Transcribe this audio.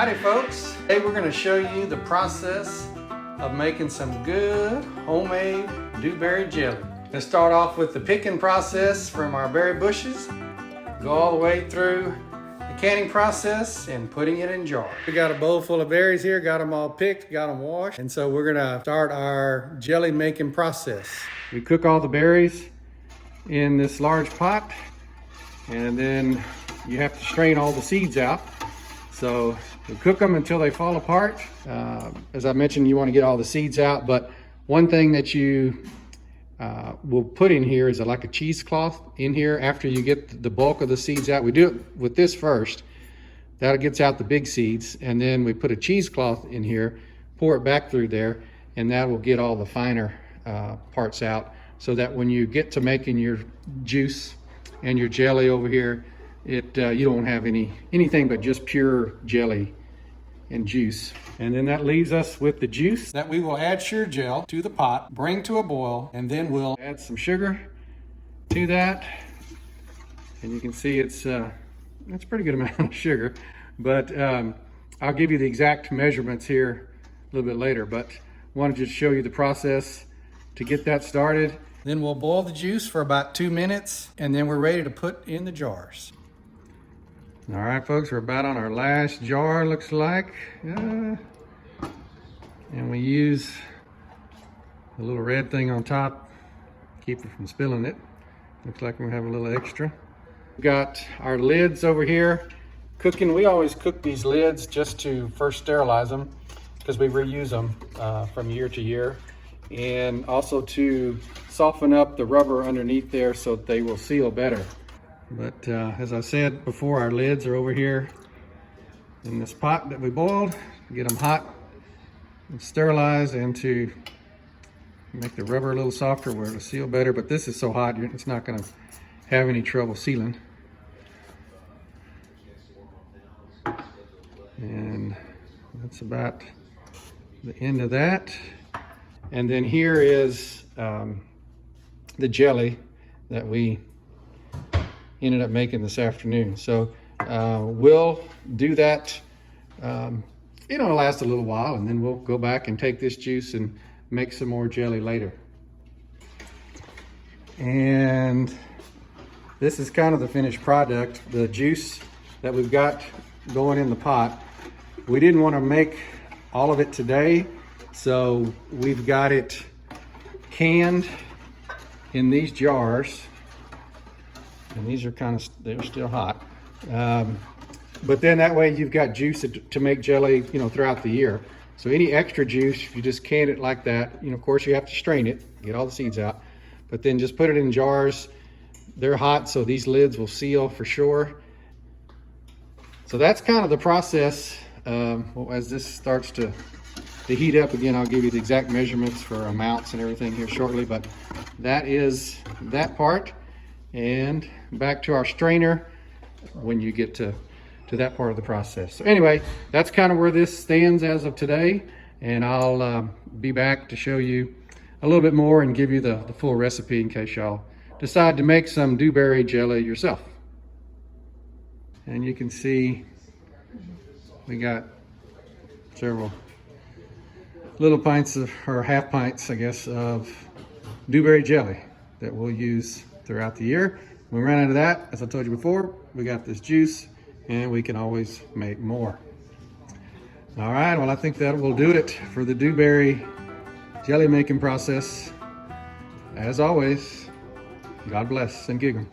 Howdy folks, today we're going to show you the process of making some good homemade dewberry jelly. Let's start off with the picking process from our berry bushes, go all the way through the canning process and putting it in jars. We got a bowl full of berries here, got them all picked, got them washed, and so we're going to start our jelly making process. We cook all the berries in this large pot, and then you have to strain all the seeds out. So we cook them until they fall apart. As I mentioned, you want to get all the seeds out, but one thing that you will put in here is like a cheesecloth in here after you get the bulk of the seeds out. We do it with this first. That gets out the big seeds, and then we put a cheesecloth in here, pour it back through there, and that will get all the finer parts out, so that when you get to making your juice and your jelly over here, you don't have anything but just pure jelly and juice. And then that leaves us with the juice that we will add Sure-Jell to the pot, bring to a boil, and then we'll add some sugar to that. And you can see it's a pretty good amount of sugar, but I'll give you the exact measurements here a little bit later, but want to just show you the process to get that started. Then we'll boil the juice for about 2 minutes, and then we're ready to put in the jars. All right, folks, we're about on our last jar, looks like. And we use the little red thing on top, keep it from spilling it. Looks like we have a little extra. We've got our lids over here cooking. We always cook these lids just to first sterilize them, because we reuse them from year to year, and also to soften up the rubber underneath there so that they will seal better. But as I said before, our lids are over here in this pot that we boiled. Get them hot and sterilized, and to make the rubber a little softer where it'll seal better. But this is so hot, it's not going to have any trouble sealing. And that's about the end of that. And then here is the jelly that we ended up making this afternoon. So we'll do that. It'll last a little while, and then we'll go back and take this juice and make some more jelly later. And this is kind of the finished product, the juice that we've got going in the pot. We didn't want to make all of it today, so we've got it canned in these jars. And these are they're still hot. But then that way you've got juice to make jelly, throughout the year. So any extra juice, if you just can it like that, of course you have to strain it, get all the seeds out, but then just put it in jars. They're hot, so these lids will seal for sure. So that's kind of the process. As this starts to heat up again, I'll give you the exact measurements for amounts and everything here shortly, but that is that part. And back to our strainer when you get to that part of the process. So anyway, that's kind of where this stands as of today, and I'll be back to show you a little bit more and give you the full recipe in case y'all decide to make some dewberry jelly yourself. And you can see we got several little pints or half pints, I guess, of dewberry jelly that we'll use throughout the year. When we run out of that, as I told you before, we got this juice, and we can always make more. All right, well, I think that will do it for the dewberry jelly making process. As always, God bless and gig 'em.